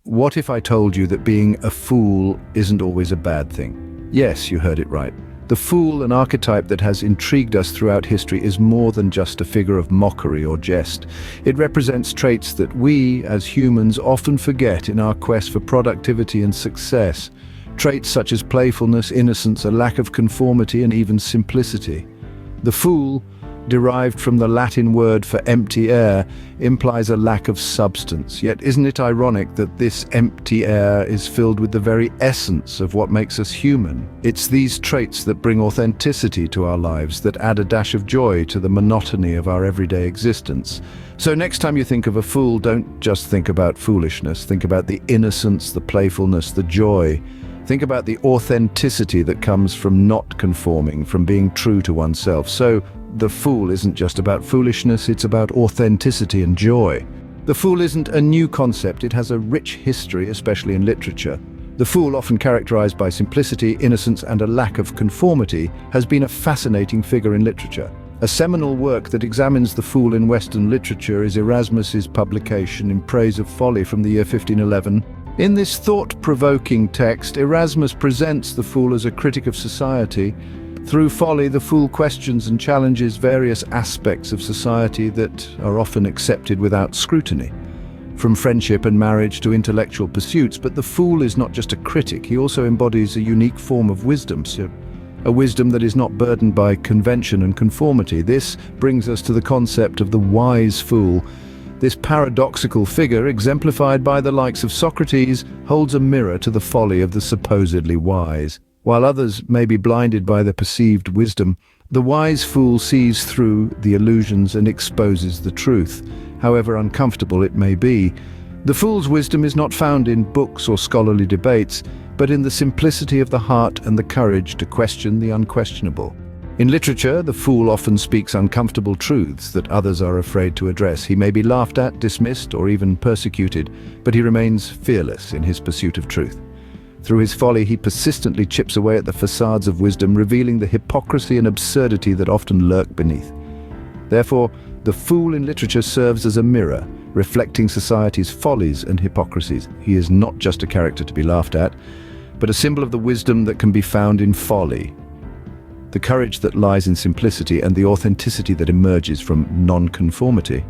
What if I told you that being a fool isn't always a bad thing? Yes, you heard it right. The fool, an archetype that has intrigued us throughout history, is more than just a figure of mockery or jest. It represents traits that we, as humans, often forget in our quest for productivity and success. Traits such as playfulness, innocence, a lack of conformity, and even simplicity. The fool, derived from the Latin word for empty air, implies a lack of substance. Yet isn't it ironic that this empty air is filled with the very essence of what makes us human? It's these traits that bring authenticity to our lives, that add a dash of joy to the monotony of our everyday existence. So next time you think of a fool, don't just think about foolishness. Think about the innocence, the playfulness, the joy. Think about the authenticity that comes from not conforming, from being true to oneself. So the fool isn't just about foolishness, it's about authenticity and joy. The fool isn't a new concept, it has a rich history, especially in literature. The fool, often characterized by simplicity, innocence, and a lack of conformity, has been a fascinating figure in literature. A seminal work that examines the fool in Western literature is Erasmus's publication In Praise of Folly from the year 1511. In this thought-provoking text, Erasmus presents the fool as a critic of society. Through folly, the fool questions and challenges various aspects of society that are often accepted without scrutiny, from friendship and marriage to intellectual pursuits. But the fool is not just a critic, he also embodies a unique form of wisdom, a wisdom that is not burdened by convention and conformity. This brings us to the concept of the wise fool. This paradoxical figure, exemplified by the likes of Socrates, holds a mirror to the folly of the supposedly wise. While others may be blinded by their perceived wisdom, the wise fool sees through the illusions and exposes the truth, however uncomfortable it may be. The fool's wisdom is not found in books or scholarly debates, but in the simplicity of the heart and the courage to question the unquestionable. In literature, the fool often speaks uncomfortable truths that others are afraid to address. He may be laughed at, dismissed, or even persecuted, but he remains fearless in his pursuit of truth. Through his folly, he persistently chips away at the facades of wisdom, revealing the hypocrisy and absurdity that often lurk beneath. Therefore, the fool in literature serves as a mirror, reflecting society's follies and hypocrisies. He is not just a character to be laughed at, but a symbol of the wisdom that can be found in folly, the courage that lies in simplicity, and the authenticity that emerges from non-conformity.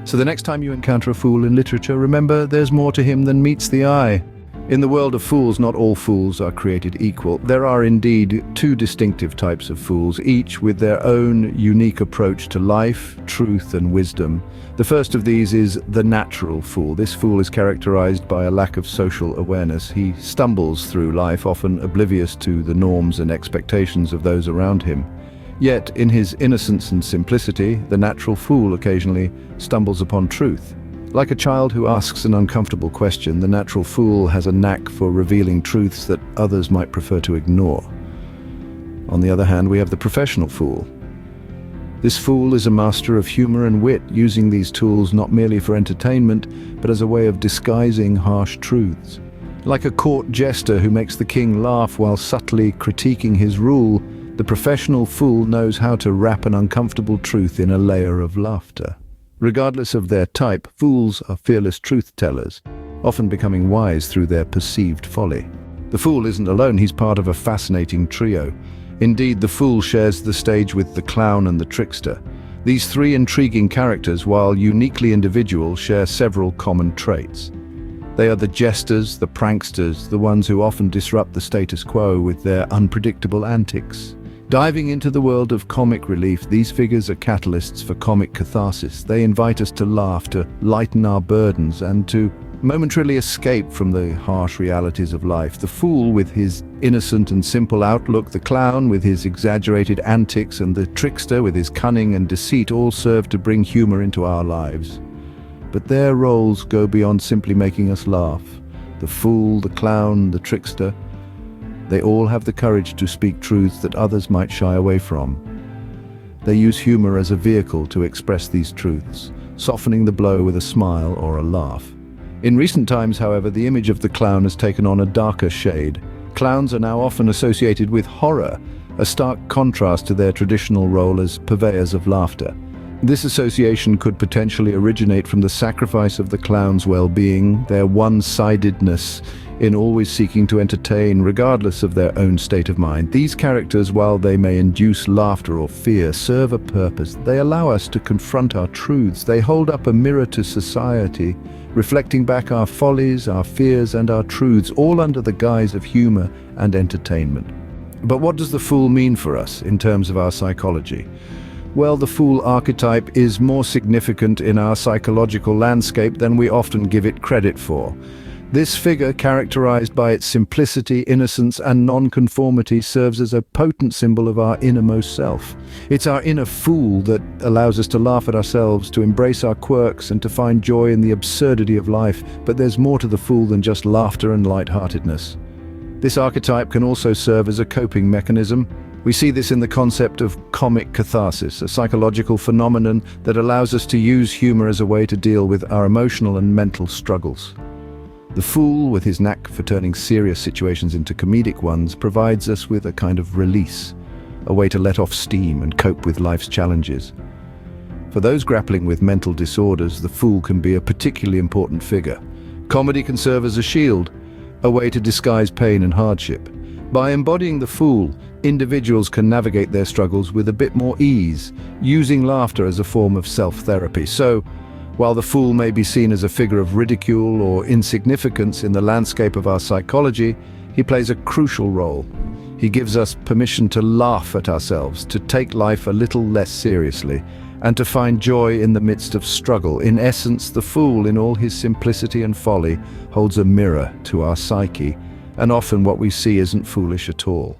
So the next time you encounter a fool in literature, remember there's more to him than meets the eye. In the world of fools, not all fools are created equal. There are indeed two distinctive types of fools, each with their own unique approach to life, truth, and wisdom. The first of these is the natural fool. This fool is characterized by a lack of social awareness. He stumbles through life, often oblivious to the norms and expectations of those around him. Yet, in his innocence and simplicity, the natural fool occasionally stumbles upon truth. Like a child who asks an uncomfortable question, the natural fool has a knack for revealing truths that others might prefer to ignore. On the other hand, we have the professional fool. This fool is a master of humor and wit, using these tools not merely for entertainment, but as a way of disguising harsh truths. Like a court jester who makes the king laugh while subtly critiquing his rule, the professional fool knows how to wrap an uncomfortable truth in a layer of laughter. Regardless of their type, fools are fearless truth-tellers, often becoming wise through their perceived folly. The fool isn't alone, he's part of a fascinating trio. Indeed, the fool shares the stage with the clown and the trickster. These three intriguing characters, while uniquely individual, share several common traits. They are the jesters, the pranksters, the ones who often disrupt the status quo with their unpredictable antics. Diving into the world of comic relief, these figures are catalysts for comic catharsis. They invite us to laugh, to lighten our burdens, and to momentarily escape from the harsh realities of life. The fool with his innocent and simple outlook, the clown with his exaggerated antics, and the trickster with his cunning and deceit all serve to bring humor into our lives. But their roles go beyond simply making us laugh. The fool, the clown, the trickster, they all have the courage to speak truths that others might shy away from. They use humor as a vehicle to express these truths, softening the blow with a smile or a laugh. In recent times, however, the image of the clown has taken on a darker shade. Clowns are now often associated with horror, a stark contrast to their traditional role as purveyors of laughter. This association could potentially originate from the sacrifice of the clown's well-being, their one-sidedness in always seeking to entertain regardless of their own state of mind. These characters, while they may induce laughter or fear, serve a purpose. They allow us to confront our truths. They hold up a mirror to society, reflecting back our follies, our fears, and our truths, all under the guise of humor and entertainment. But what does the fool mean for us in terms of our psychology? Well, the fool archetype is more significant in our psychological landscape than we often give it credit for. This figure, characterized by its simplicity, innocence, and non-conformity, serves as a potent symbol of our innermost self. It's our inner fool that allows us to laugh at ourselves, to embrace our quirks, and to find joy in the absurdity of life. But there's more to the fool than just laughter and lightheartedness. This archetype can also serve as a coping mechanism. We see this in the concept of comic catharsis, a psychological phenomenon that allows us to use humor as a way to deal with our emotional and mental struggles. The fool, with his knack for turning serious situations into comedic ones, provides us with a kind of release, a way to let off steam and cope with life's challenges. For those grappling with mental disorders, the fool can be a particularly important figure. Comedy can serve as a shield, a way to disguise pain and hardship. By embodying the fool, individuals can navigate their struggles with a bit more ease, using laughter as a form of self-therapy. So, while the fool may be seen as a figure of ridicule or insignificance in the landscape of our psychology, he plays a crucial role. He gives us permission to laugh at ourselves, to take life a little less seriously, and to find joy in the midst of struggle. In essence, the fool, in all his simplicity and folly, holds a mirror to our psyche, and often what we see isn't foolish at all.